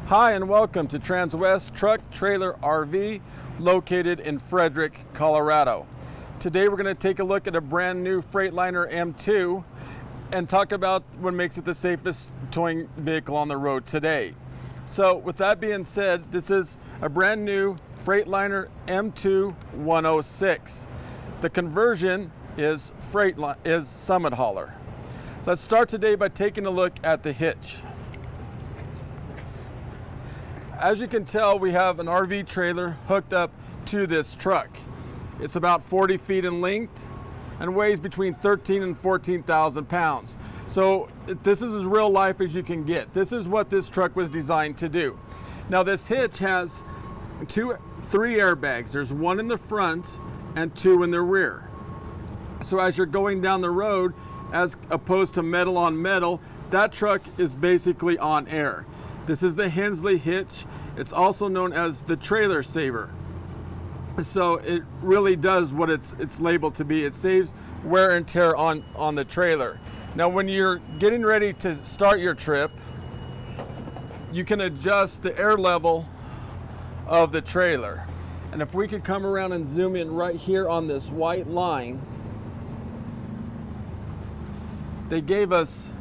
Hi and welcome to Transwest Truck Trailer RV located in Frederick, Colorado. Today we're going to take a look at a brand new Freightliner M2 and talk about what makes it the safest towing vehicle on the road today. So with that being said, this is a brand new Freightliner M2 106. The conversion is Summit hauler. Let's start today by taking a look at the hitch. As you can tell, we have an RV trailer hooked up to this truck. It's about 40 feet in length and weighs between 13 and 14,000 pounds. So this is as real life as you can get. This is what this truck was designed to do. Now this hitch has three airbags. There's one in the front and two in the rear. So as you're going down the road, as opposed to metal on metal, that truck is basically on air. This is the Hensley hitch. It's also known as the trailer saver. So it really does what it's labeled to be. It saves wear and tear on the trailer. Now when you're getting ready to start your trip, you can adjust the air level of the trailer. And if we could come around and zoom in right here on this white line, they gave us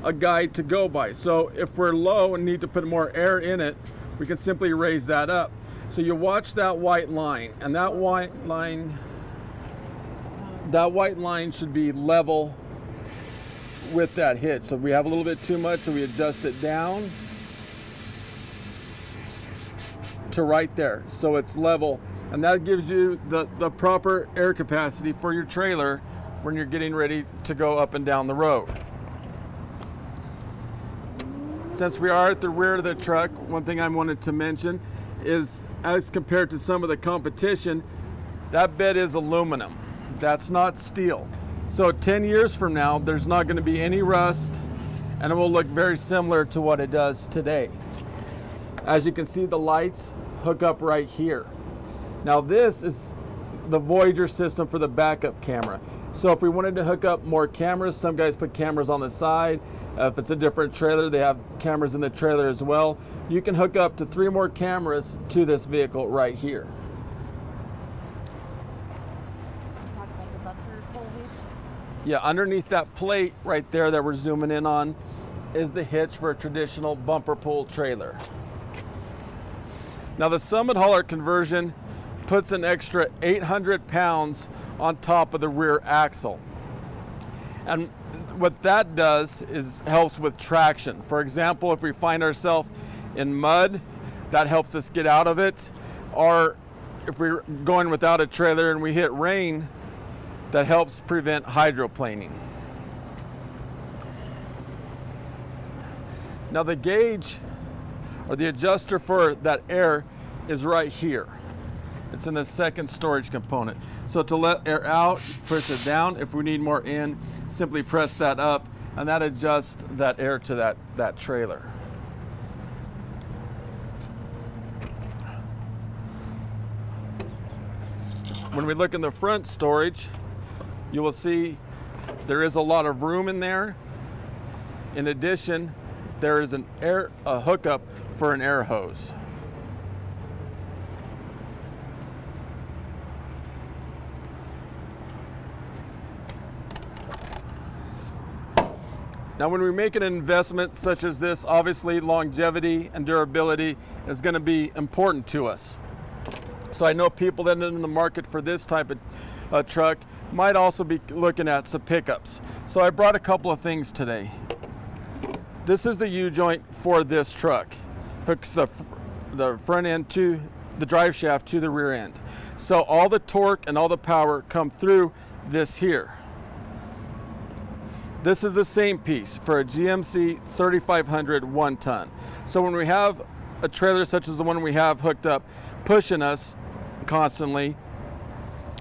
a guide to go by. So if we're low and need to put more air in it, we can simply raise that up. So you watch that white line, and that white line should be level with that hitch. So if we have a little bit too much, so we adjust it down to right there. So it's level, and that gives you the proper air capacity for your trailer when you're getting ready to go up and down the road. Since we are at the rear of the truck, one thing I wanted to mention is, as compared to some of the competition, that bed is aluminum. That's not steel. So 10 years from now, there's not going to be any rust, and it will look very similar to what it does today. As you can see, the lights hook up right here. Now this is the Voyager system for the backup camera. So if we wanted to hook up more cameras, some guys put cameras on the side. If it's a different trailer, they have cameras in the trailer as well. You can hook up to 3 more cameras to this vehicle right here. Yeah, underneath that plate right there that we're zooming in on is the hitch for a traditional bumper pull trailer. Now the Summit hauler conversion puts an extra 800 pounds on top of the rear axle. And what that does is helps with traction. For example, if we find ourselves in mud, that helps us get out of it. Or if we're going without a trailer and we hit rain, that helps prevent hydroplaning. Now the gauge, or the adjuster for that air, is right here. It's in the second storage component. So to let air out, push it down. If we need more in, simply press that up, and that adjusts that air to that trailer. When we look in the front storage, you will see there is a lot of room in there. In addition, there is a hookup for an air hose. Now when we make an investment such as this, obviously longevity and durability is going to be important to us. So I know people that are in the market for this type of truck might also be looking at some pickups. So I brought a couple of things today. This is the U-joint for this truck. Hooks the front end to the drive shaft to the rear end. So all the torque and all the power come through this here. This is the same piece for a GMC 3500 1 ton. So when we have a trailer such as the one we have hooked up, pushing us constantly,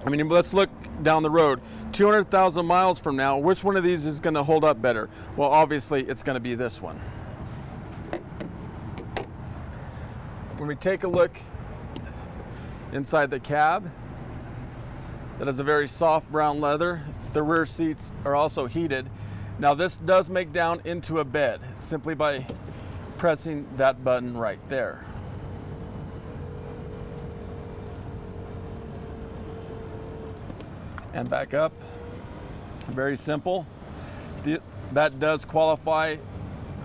I mean, let's look down the road. 200,000 miles from now, which one of these is going to hold up better? Well, obviously it's going to be this one. When we take a look inside the cab, that is a very soft brown leather. The rear seats are also heated. Now this does make down into a bed simply by pressing that button right there. And back up. Very simple. That does qualify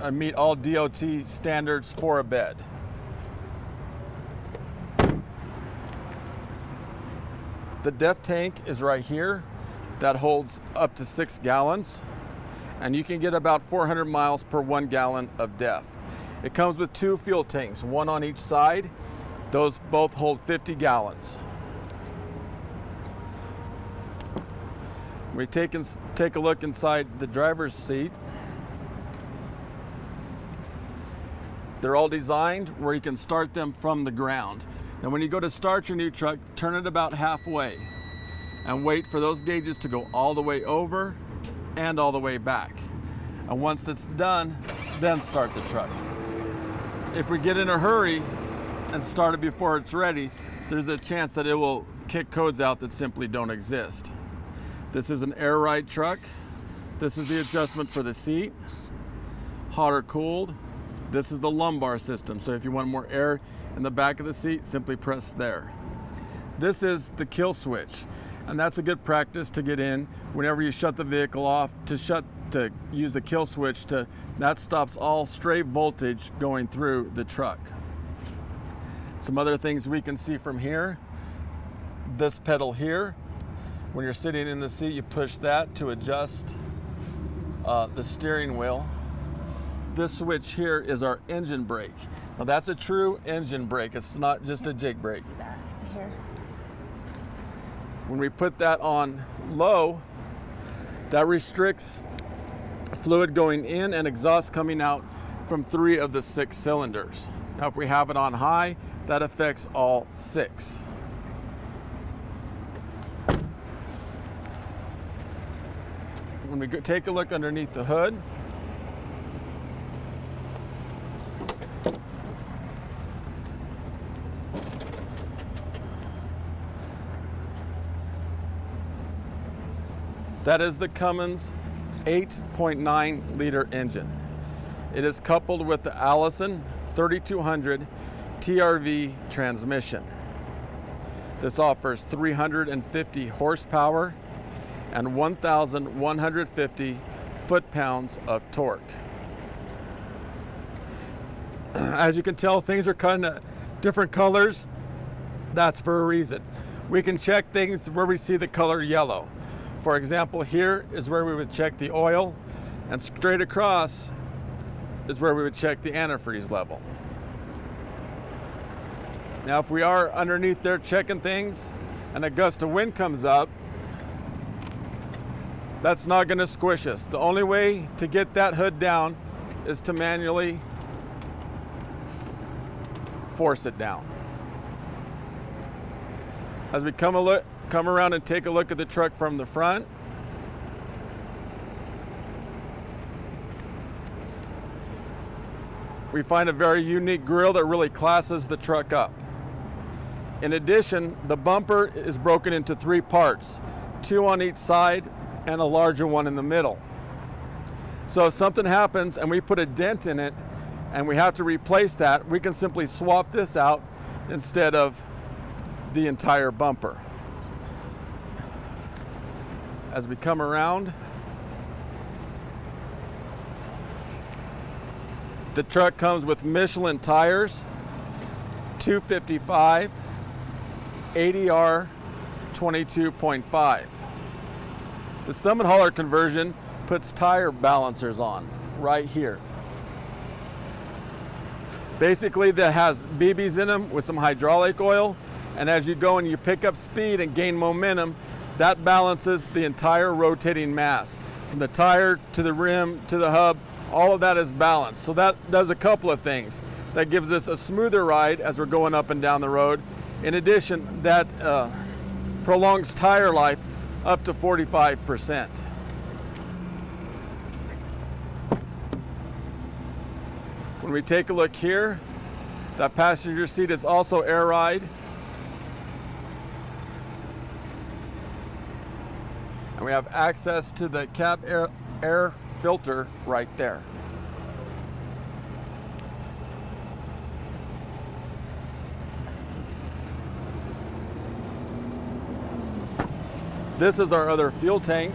and meet all DOT standards for a bed. The DEF tank is right here. That holds up to 6 gallons. And you can get about 400 miles per 1 gallon of DEF. It comes with 2 fuel tanks, one on each side. Those both hold 50 gallons. We take a look inside the driver's seat. They're all designed where you can start them from the ground. Now when you go to start your new truck, turn it about halfway and wait for those gauges to go all the way over and all the way back. And once it's done, then start the truck. If we get in a hurry and start it before it's ready, there's a chance that it will kick codes out that simply don't exist. This is an air ride truck. This is the adjustment for the seat, hot or cooled. This is the lumbar system. So if you want more air in the back of the seat, simply press there. This is the kill switch. And that's a good practice to get in whenever you shut the vehicle off, to use the kill switch that stops all stray voltage going through the truck. Some other things we can see from here. This pedal here, when you're sitting in the seat, you push that to adjust the steering wheel. This switch here is our engine brake. Now that's a true engine brake. It's not just a jig brake. Here. When we put that on low, that restricts fluid going in and exhaust coming out from 3 of the 6 cylinders. Now if we have it on high, that affects all 6. When we take a look underneath the hood, that is the Cummins 8.9 liter engine. It is coupled with the Allison 3200 TRV transmission. This offers 350 horsepower and 1,150 foot-pounds of torque. As you can tell, things are kind of different colors. That's for a reason. We can check things where we see the color yellow. For example, here is where we would check the oil, and straight across is where we would check the antifreeze level. Now, if we are underneath there checking things and a gust of wind comes up, that's not going to squish us. The only way to get that hood down is to manually force it down. As we come around and take a look at the truck from the front, we find a very unique grille that really classes the truck up. In addition, the bumper is broken into 3 parts, 2 on each side and a larger one in the middle. So if something happens and we put a dent in it and we have to replace that, we can simply swap this out instead of the entire bumper. As we come around, the truck comes with Michelin tires, 255, ADR 22.5. The Summit Hauler conversion puts tire balancers on right here. Basically, that has BBs in them with some hydraulic oil, and as you go and you pick up speed and gain momentum, that balances the entire rotating mass. From the tire to the rim to the hub, all of that is balanced. So that does a couple of things. That gives us a smoother ride as we're going up and down the road. In addition, that prolongs tire life up to 45%. When we take a look here, that passenger seat is also air ride. And we have access to the cab air filter right there. This is our other fuel tank.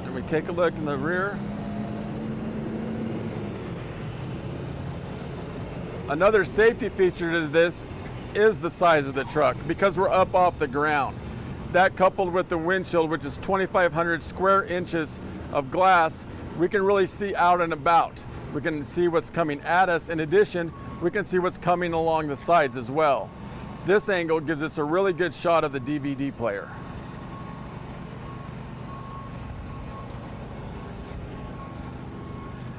And we take a look in the rear. Another safety feature to this is the size of the truck, because we're up off the ground. That, coupled with the windshield, which is 2,500 square inches of glass, we can really see out and about. We can see what's coming at us. In addition, we can see what's coming along the sides as well. This angle gives us a really good shot of the DVD player.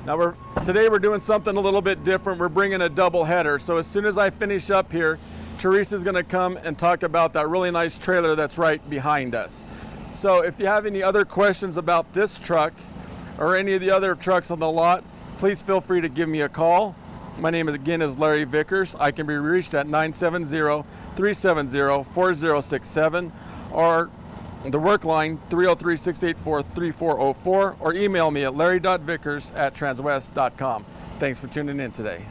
Now today we're doing something a little bit different. We're bringing a double header. So as soon as I finish up here, Teresa's gonna come and talk about that really nice trailer that's right behind us. So if you have any other questions about this truck or any of the other trucks on the lot, please feel free to give me a call. My name again is Larry Vickers. I can be reached at 970-370-4067 or the work line 303-684-3404, or email me at larry.vickers@transwest.com. Thanks for tuning in today.